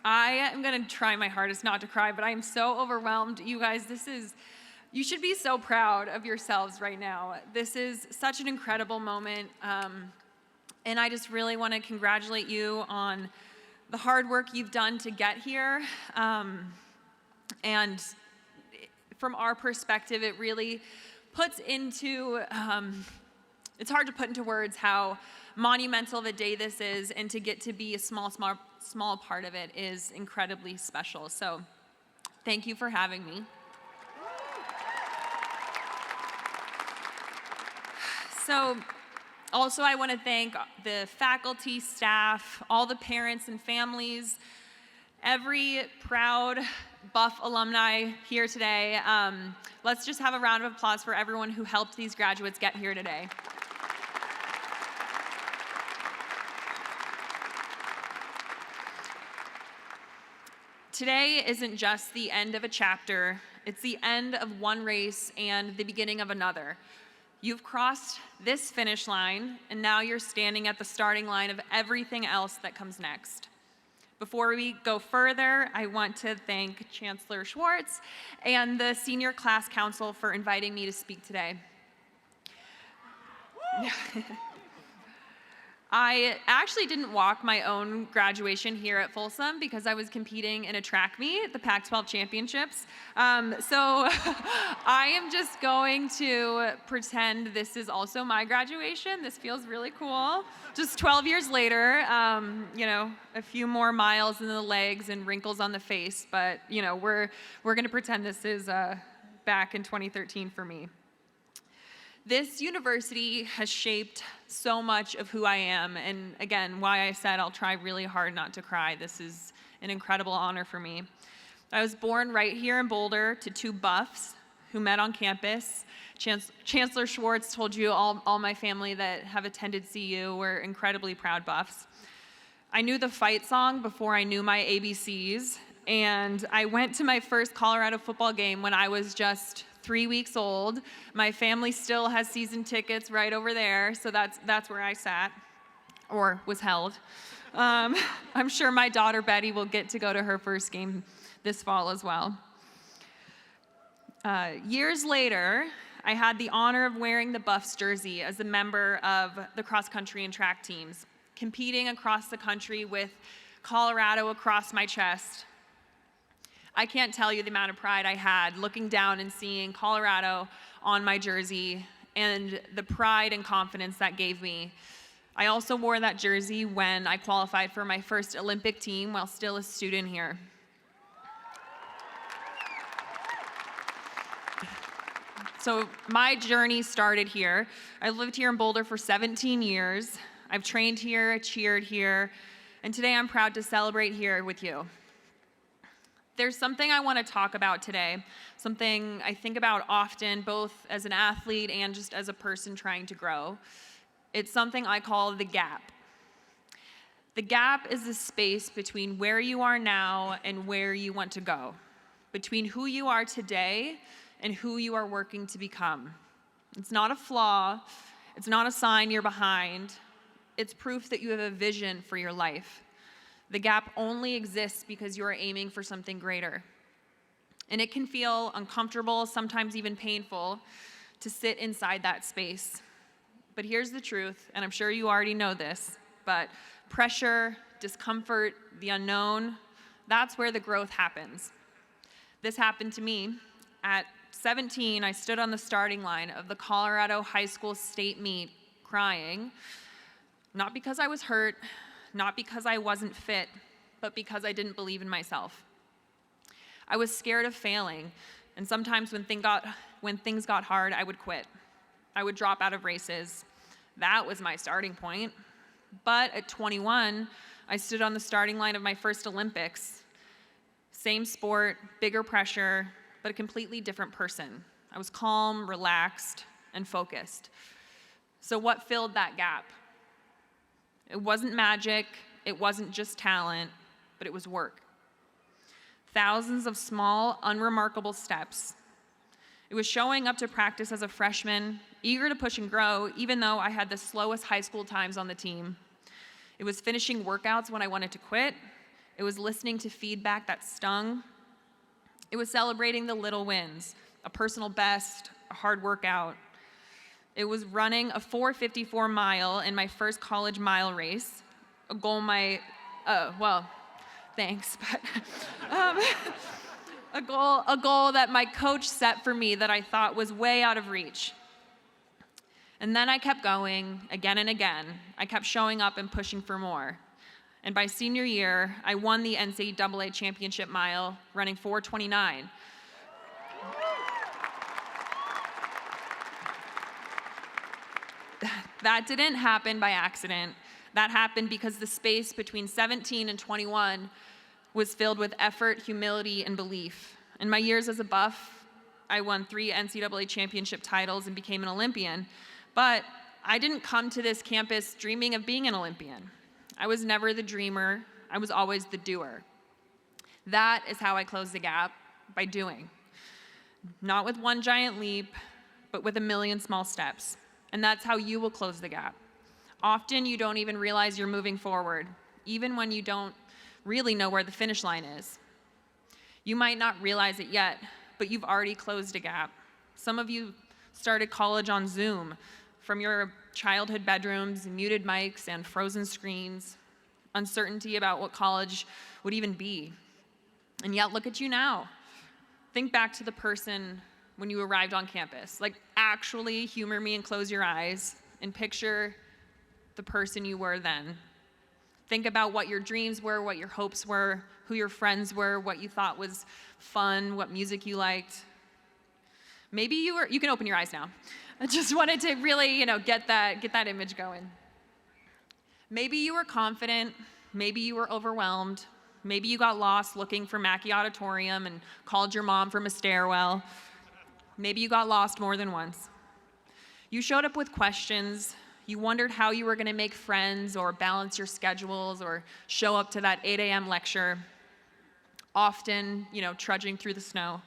I am going to try my hardest not to cry, but I am so overwhelmed. You guys, you should be so proud of yourselves right now. This is such an incredible moment, and I just really want to congratulate you on the hard work you've done to get here. And from our perspective, it really puts into, it's hard to put into words how monumental of a day this is, and to get to be a small part of it is incredibly special. So thank you for having me. So also I want to thank the faculty, staff, all the parents and families, every proud Buff alumni here today. Let's just have a round of applause for everyone who helped these graduates get here today. Today isn't just the end of a chapter, it's the end of one race and the beginning of another. You've crossed this finish line, and now you're standing at the starting line of everything else that comes next. Before we go further, I want to thank Chancellor Schwartz and the Senior Class Council for inviting me to speak today. I actually didn't walk my own graduation here at Folsom because I was competing in a track meet at the Pac-12 Championships. So I am just going to pretend this is also my graduation. This feels really cool. Just 12 years later, a few more miles in the legs and wrinkles on the face, but we're going to pretend this is back in 2013 for me. This university has shaped so much of who I am, and again, why I said I'll try really hard not to cry. This is an incredible honor for me. I was born right here in Boulder to two Buffs who met on campus. Chancellor Schwartz told you all my family that have attended CU were incredibly proud Buffs. I knew the fight song before I knew my ABCs, and I went to my first Colorado football game when I was just 3 weeks old. My family still has season tickets right over there, so that's where I sat, or was held. I'm sure my daughter Betty will get to go to her first game this fall as well. Years later, I had the honor of wearing the Buffs jersey as a member of the cross-country and track teams, competing across the country with Colorado across my chest. I can't tell you the amount of pride I had looking down and seeing Colorado on my jersey, and the pride and confidence that gave me. I also wore that jersey when I qualified for my first Olympic team while still a student here. So my journey started here. I lived here in Boulder for 17 years. I've trained here, cheered here, and today I'm proud to celebrate here with you. There's something I want to talk about today, something I think about often, both as an athlete and just as a person trying to grow. It's something I call the gap. The gap is the space between where you are now and where you want to go, between who you are today and who you are working to become. It's not a flaw. It's not a sign you're behind. It's proof that you have a vision for your life. The gap only exists because you are aiming for something greater. And it can feel uncomfortable, sometimes even painful, to sit inside that space. But here's the truth, and I'm sure you already know this, but pressure, discomfort, the unknown, that's where the growth happens. This happened to me. At 17, I stood on the starting line of the Colorado High School State Meet crying, not because I was hurt, not because I wasn't fit, but because I didn't believe in myself. I was scared of failing, and sometimes when things got hard, I would quit. I would drop out of races. That was my starting point. But at 21, I stood on the starting line of my first Olympics. Same sport, bigger pressure, but a completely different person. I was calm, relaxed, and focused. So what filled that gap? It wasn't magic, it wasn't just talent, but it was work. Thousands of small, unremarkable steps. It was showing up to practice as a freshman, eager to push and grow, even though I had the slowest high school times on the team. It was finishing workouts when I wanted to quit. It was listening to feedback that stung. It was celebrating the little wins, a personal best, a hard workout. It was running a 4:54 mile in my first college mile race, a goal thanks, but a goal that my coach set for me that I thought was way out of reach. And then I kept going again and again. I kept showing up and pushing for more. And by senior year, I won the NCAA championship mile, running 4:29. That didn't happen by accident. That happened because the space between 17 and 21 was filled with effort, humility, and belief. In my years as a Buff, I won 3 NCAA championship titles and became an Olympian. But I didn't come to this campus dreaming of being an Olympian. I was never the dreamer. I was always the doer. That is how I closed the gap, by doing. Not with one giant leap, but with a million small steps. And that's how you will close the gap. Often you don't even realize you're moving forward, even when you don't really know where the finish line is. You might not realize it yet, but you've already closed a gap. Some of you started college on Zoom from your childhood bedrooms, muted mics, and frozen screens, uncertainty about what college would even be. And yet, look at you now. Think back to the person when you arrived on campus. Like, actually humor me and close your eyes and picture the person you were then. Think about what your dreams were, what your hopes were, who your friends were, what you thought was fun, what music you liked. Maybe you can open your eyes now. I just wanted to really, get that image going. Maybe you were confident, maybe you were overwhelmed, maybe you got lost looking for Mackey Auditorium and called your mom from a stairwell. Maybe you got lost more than once. You showed up with questions. You wondered how you were going to make friends or balance your schedules or show up to that 8 a.m. lecture, often, trudging through the snow.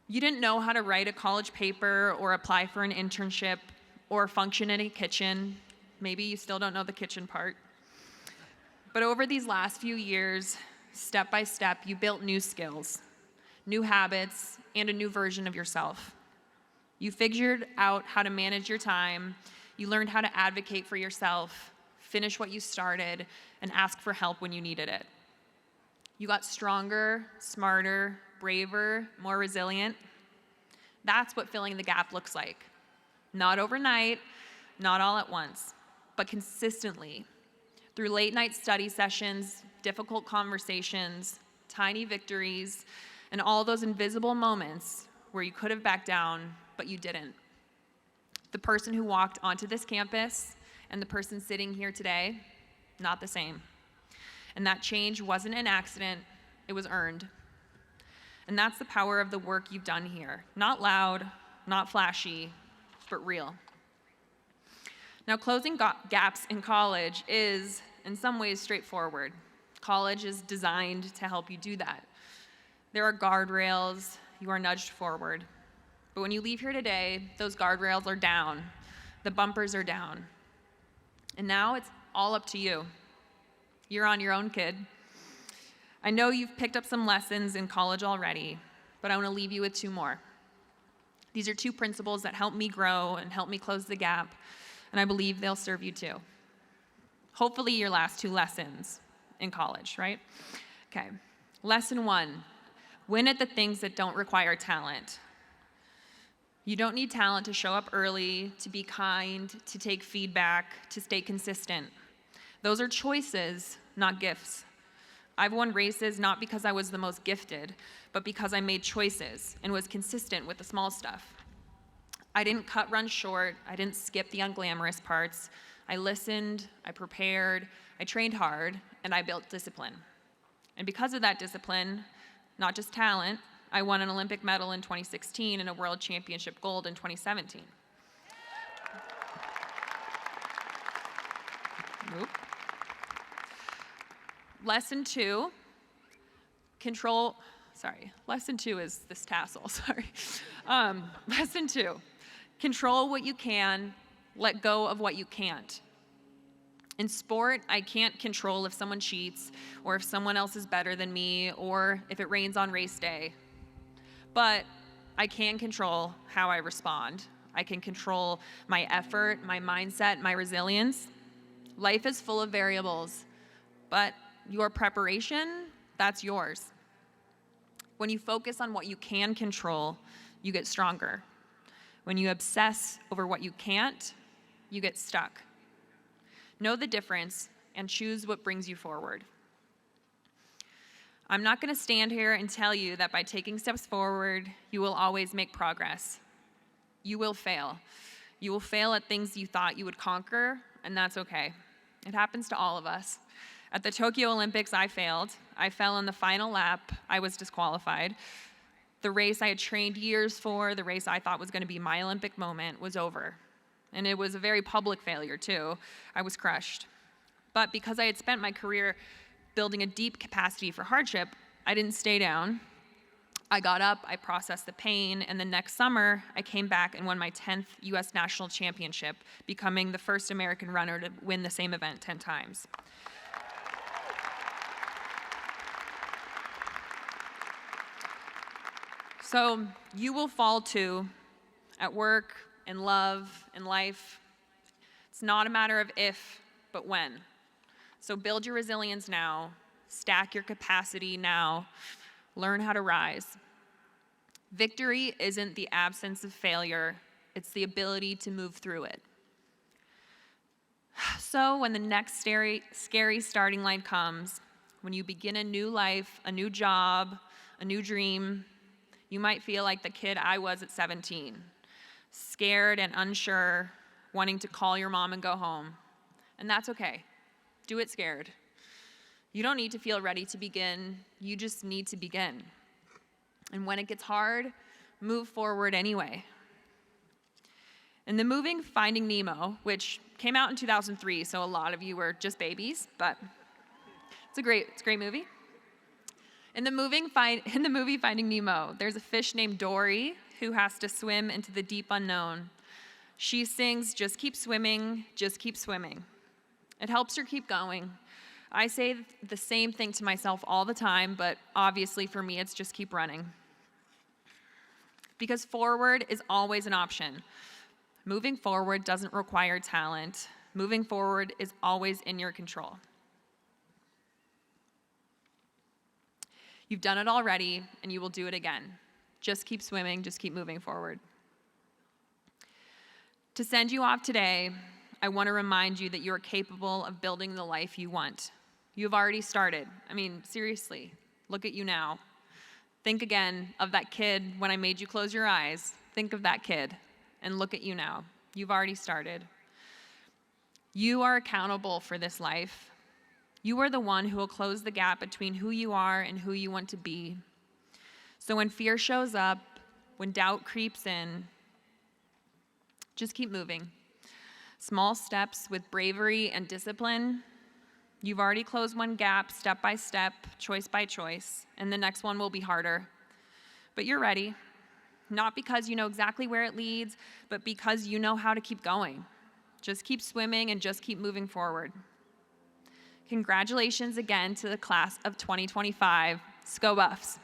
You didn't know how to write a college paper or apply for an internship or function in a kitchen. Maybe you still don't know the kitchen part. But over these last few years, step by step, you built new skills, new habits, and a new version of yourself. You figured out how to manage your time. You learned how to advocate for yourself, finish what you started, and ask for help when you needed it. You got stronger, smarter, braver, more resilient. That's what filling the gap looks like. Not overnight, not all at once, but consistently. Through late night study sessions, difficult conversations, tiny victories, and all those invisible moments where you could have backed down, but you didn't. The person who walked onto this campus and the person sitting here today, not the same. And that change wasn't an accident, it was earned. And that's the power of the work you've done here. Not loud, not flashy, but real. Now, closing gaps in college is, in some ways, straightforward. College is designed to help you do that. There are guardrails, you are nudged forward. But when you leave here today, those guardrails are down, the bumpers are down. And now it's all up to you. You're on your own, kid. I know you've picked up some lessons in college already, but I want to leave you with 2 more. These are 2 principles that help me grow and help me close the gap, and I believe they'll serve you too. Hopefully your last 2 lessons in college, right? Okay. Lesson 1, win at the things that don't require talent. You don't need talent to show up early, to be kind, to take feedback, to stay consistent. Those are choices, not gifts. I've won races not because I was the most gifted, but because I made choices and was consistent with the small stuff. I didn't cut runs short. I didn't skip the unglamorous parts. I listened, I prepared, I trained hard, and I built discipline. And because of that discipline, not just talent, I won an Olympic medal in 2016 and a world championship gold in 2017. Nope. Lesson 2 is this tassel, sorry. Lesson 2, control what you can, let go of what you can't. In sport, I can't control if someone cheats or if someone else is better than me or if it rains on race day. But I can control how I respond. I can control my effort, my mindset, my resilience. Life is full of variables, but your preparation, that's yours. When you focus on what you can control, you get stronger. When you obsess over what you can't, you get stuck. Know the difference and choose what brings you forward. I'm not going to stand here and tell you that by taking steps forward, you will always make progress. You will fail. You will fail at things you thought you would conquer, and that's okay. It happens to all of us. At the Tokyo Olympics, I failed. I fell on the final lap. I was disqualified. The race I had trained years for, the race I thought was going to be my Olympic moment, was over. And it was a very public failure, too. I was crushed. But because I had spent my career building a deep capacity for hardship, I didn't stay down. I got up, I processed the pain, and the next summer, I came back and won my 10th U.S. National Championship, becoming the first American runner to win the same event 10 times. So you will fall too, at work, in love, in life. It's not a matter of if, but when. So build your resilience now, stack your capacity now, learn how to rise. Victory isn't the absence of failure, it's the ability to move through it. So when the next scary starting line comes, when you begin a new life, a new job, a new dream, you might feel like the kid I was at 17, scared and unsure, wanting to call your mom and go home. And that's okay. Do it scared. You don't need to feel ready to begin. You just need to begin. And when it gets hard, move forward anyway. In the movie Finding Nemo, which came out in 2003, so a lot of you were just babies, but it's a great movie. In the movie Finding Nemo, there's a fish named Dory who has to swim into the deep unknown. She sings, "Just keep swimming, just keep swimming." It helps her keep going. I say the same thing to myself all the time, but obviously for me, it's just keep running. Because forward is always an option. Moving forward doesn't require talent. Moving forward is always in your control. You've done it already, and you will do it again. Just keep swimming, just keep moving forward. To send you off today, I want to remind you that you are capable of building the life you want. You have already started. I mean, seriously, look at you now. Think again of that kid when I made you close your eyes. Think of that kid and look at you now. You've already started. You are accountable for this life. You are the one who will close the gap between who you are and who you want to be. So when fear shows up, when doubt creeps in, just keep moving. Small steps with bravery and discipline. You've already closed one gap step by step, choice by choice, and the next one will be harder. But you're ready, not because you know exactly where it leads, but because you know how to keep going. Just keep swimming and just keep moving forward. Congratulations again to the class of 2025. Go Buffs!